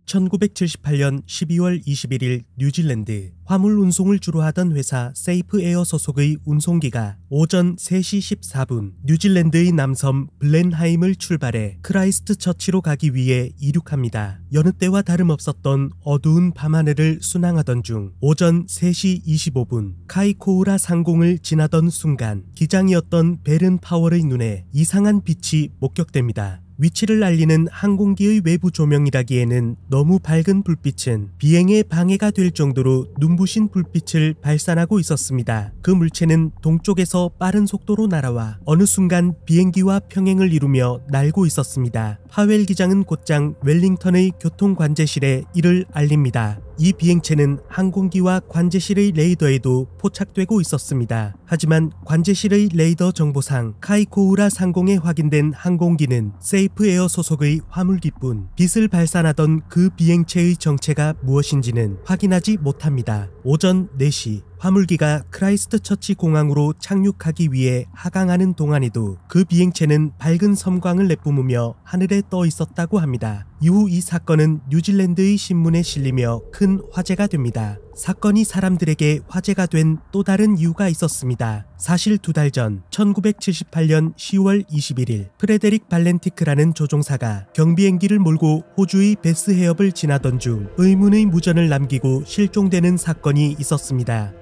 (1978년 12월 21일) 뉴질랜드 화물 운송을 주로 하던 회사 세이프에어 소속의 운송기가 오전 3시 14분 뉴질랜드의 남섬 블렌하임을 출발해 크라이스트처치로 가기 위해 이륙합니다. 여느 때와 다름없었던 어두운 밤하늘을 순항하던 중 오전 3시 25분 카이코우라 상공을 지나던 순간 기장이었던 베른 파월의 눈에 이상한 빛이 목격됩니다. 위치를 알리는 항공기의 외부 조명이라기에는 너무 밝은 불빛은 비행에 방해가 될 정도로 눈부신 불빛을 발산하고 있었습니다. 그 물체는 동쪽에서 빠른 속도로 날아와 어느 순간 비행기와 평행을 이루며 날고 있었습니다. 파웰 기장은 곧장 웰링턴의 교통관제실에 이를 알립니다. 이 비행체는 항공기와 관제실의 레이더에도 포착되고 있었습니다. 하지만 관제실의 레이더 정보상 카이코우라 상공에 확인된 항공기는 세이프에어 소속의 화물기뿐 빛을 발산하던 그 비행체의 정체가 무엇인지는 확인하지 못합니다. 오전 4시 화물기가 크라이스트처치 공항으로 착륙하기 위해 하강하는 동안에도 그 비행체는 밝은 섬광을 내뿜으며 하늘에 떠 있었다고 합니다. 이후 이 사건은 뉴질랜드의 신문에 실리며 큰 화제가 됩니다. 사건이 사람들에게 화제가 된 또 다른 이유가 있었습니다. 사실 2달 전 1978년 10월 21일 프레데릭 발렌티크라는 조종사가 경비행기를 몰고 호주의 베스 해협을 지나던 중 의문의 무전을 남기고 실종되는 사건이 있었습니다.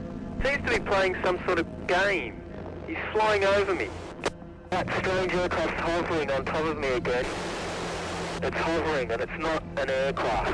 Seems to be playing some sort of game. He's flying over me. That strange aircraft's hovering on top of me again. It's hovering and it's not an aircraft.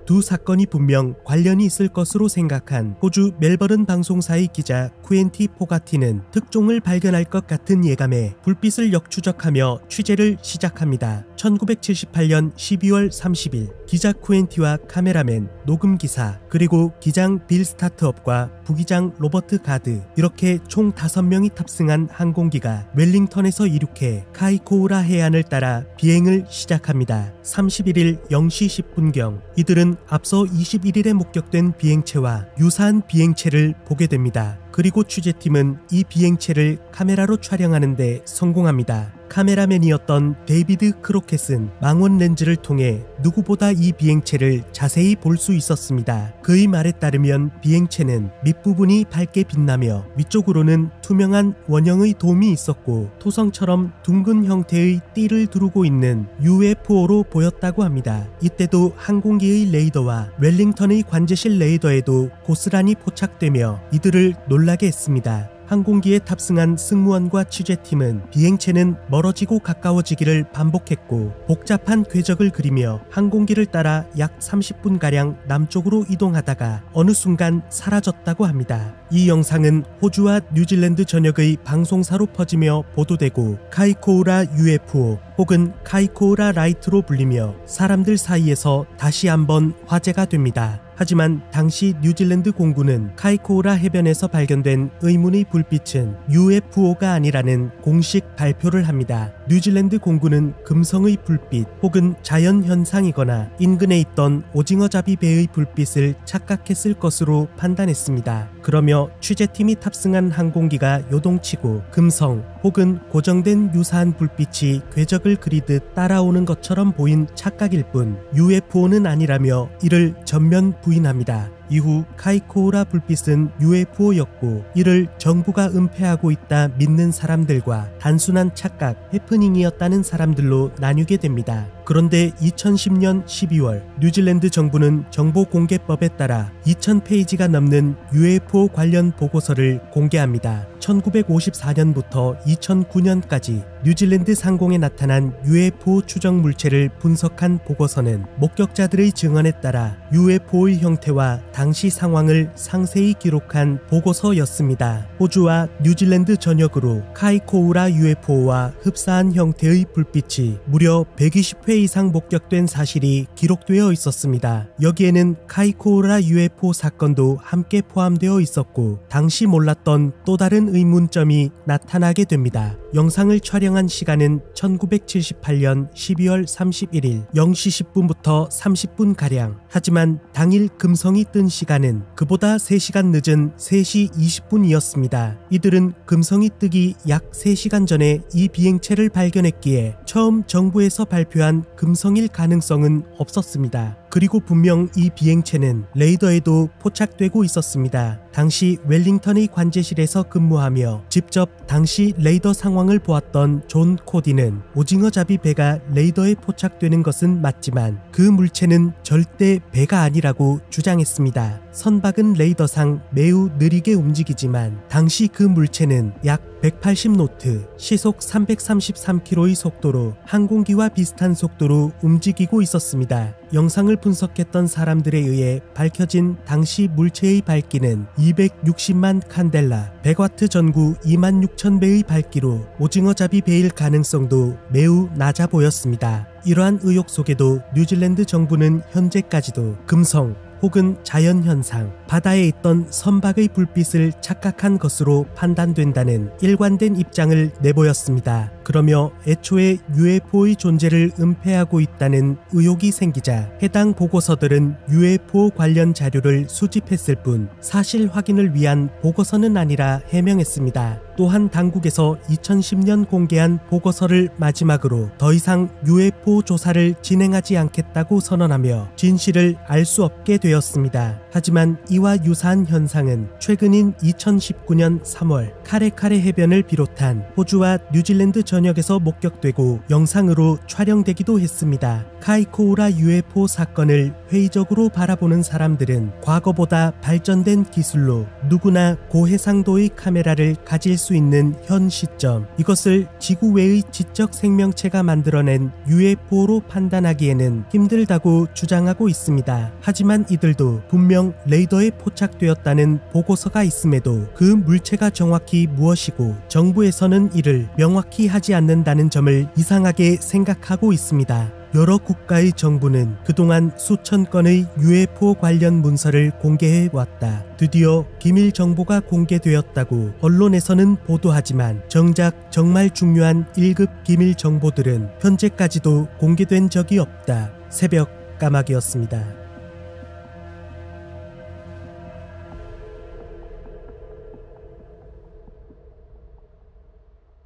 두 사건이 분명 관련이 있을 것으로 생각한 호주 멜버른 방송사의 기자 쿠엔티 포가티는 특종을 발견할 것 같은 예감에 불빛을 역추적하며 취재를 시작합니다. 1978년 12월 30일 기자 쿠엔티와 카메라맨, 녹음기사, 그리고 기장 빌 스타트업과 부기장 로버트 가드 이렇게 총 5명이 탑승한 항공기가 웰링턴에서 이륙해 카이코우라 해안을 따라 비행을 시작합니다. 31일 0시 10분경 이들은 앞서 21일에 목격된 비행체와 유사한 비행체를 보게 됩니다. 그리고 취재팀은 이 비행체를 카메라로 촬영하는 데 성공합니다. 카메라맨이었던 데이비드 크로켓은 망원 렌즈를 통해 누구보다 이 비행체를 자세히 볼 수 있었습니다. 그의 말에 따르면 비행체는 밑부분이 밝게 빛나며 위쪽으로는 투명한 원형의 돔이 있었고 토성처럼 둥근 형태의 띠를 두르고 있는 UFO로 보였다고 합니다. 이때도 항공기의 레이더와 웰링턴의 관제실 레이더에도 고스란히 포착되며 이들을 놀라게 했습니다. 항공기에 탑승한 승무원과 취재팀은 비행체는 멀어지고 가까워지기를 반복했고 복잡한 궤적을 그리며 항공기를 따라 약 30분가량 남쪽으로 이동하다가 어느 순간 사라졌다고 합니다. 이 영상은 호주와 뉴질랜드 전역의 방송사로 퍼지며 보도되고 카이코우라 UFO 혹은 카이코우라 라이트로 불리며 사람들 사이에서 다시 한번 화제가 됩니다. 하지만 당시 뉴질랜드 공군은 카이코우라 해변에서 발견된 의문의 불빛은 UFO가 아니라는 공식 발표를 합니다. 뉴질랜드 공군은 금성의 불빛 혹은 자연현상이거나 인근에 있던 오징어잡이 배의 불빛을 착각했을 것으로 판단했습니다. 그러며 취재팀이 탑승한 항공기가 요동치고 금성 혹은 고정된 유사한 불빛이 궤적을 그리듯 따라오는 것처럼 보인 착각일 뿐 UFO는 아니라며 이를 전면 부인합니다. 이후 카이코우라 불빛은 UFO였고 이를 정부가 은폐하고 있다 믿는 사람들과 단순한 착각, 해프닝이었다는 사람들로 나뉘게 됩니다. 그런데 2010년 12월 뉴질랜드 정부는 정보공개법에 따라 2000페이지가 넘는 UFO 관련 보고서를 공개합니다. 1954년부터 2009년까지 뉴질랜드 상공에 나타난 UFO 추정 물체를 분석한 보고서는 목격자들의 증언에 따라 UFO의 형태와 당시 상황을 상세히 기록한 보고서였습니다. 호주와 뉴질랜드 전역으로 카이코우라 UFO와 흡사한 형태의 불빛이 무려 120회 이상 목격된 사실이 기록되어 있었습니다. 여기에는 카이코우라 UFO 사건도 함께 포함되어 있었고 당시 몰랐던 또 다른 의문점이 나타나게 됩니다. 영상을 촬영한 시간은 1978년 12월 31일 0시 10분부터 30분가량. 하지만 당일 금성이 뜬 시간은 그보다 3시간 늦은 3시 20분이었습니다. 이들은 금성이 뜨기 약 3시간 전에 이 비행체를 발견했기에 처음 정부에서 발표한 금성일 가능성은 없었습니다. 그리고 분명 이 비행체는 레이더에도 포착되고 있었습니다. 당시 웰링턴의 관제실에서 근무하며 직접 당시 레이더 상황을 보았던 존 코디는 오징어잡이 배가 레이더에 포착되는 것은 맞지만 그 물체는 절대 배가 아니라고 주장했습니다. 선박은 레이더상 매우 느리게 움직이지만 당시 그 물체는 약 180노트, 시속 333km의 속도로 항공기와 비슷한 속도로 움직이고 있었습니다. 영상을 분석했던 사람들에 의해 밝혀진 당시 물체의 밝기는 260만 칸델라, 100와트 전구 26,000배의 밝기로 오징어잡이 배일 가능성도 매우 낮아 보였습니다. 이러한 의혹 속에도 뉴질랜드 정부는 현재까지도 금성 혹은 자연현상, 바다에 있던 선박의 불빛을 착각한 것으로 판단된다는 일관된 입장을 내보였습니다. 그러며 애초에 UFO의 존재를 은폐하고 있다는 의혹이 생기자 해당 보고서들은 UFO 관련 자료를 수집했을 뿐 사실 확인을 위한 보고서는 아니라 해명했습니다. 또한 당국에서 2010년 공개한 보고서를 마지막으로 더 이상 UFO 조사를 진행하지 않겠다고 선언하며 진실을 알 수 없게 되었습니다. 하지만 이와 유사한 현상은 최근인 2019년 3월 카레카레 해변을 비롯한 호주와 뉴질랜드 전역에서 목격되고 영상으로 촬영되기도 했습니다. 카이코우라 UFO 사건을 회의적으로 바라보는 사람들은 과거보다 발전된 기술로 누구나 고해상도의 카메라를 가질 수 있는 현 시점, 이것을 지구 외의 지적 생명체가 만들어낸 UFO로 판단하기에는 힘들다고 주장하고 있습니다. 하지만 이들도 분명 레이더에 포착되었다는 보고서가 있음에도 그 물체가 정확히 무엇이고 정부에서는 이를 명확히 하지 않는다는 점을 이상하게 생각하고 있습니다. 여러 국가의 정부는 그동안 수천 건의 UFO 관련 문서를 공개해왔다. 드디어 기밀 정보가 공개되었다고 언론에서는 보도하지만 정작 정말 중요한 1급 기밀 정보들은 현재까지도 공개된 적이 없다. 새벽 까마귀였습니다.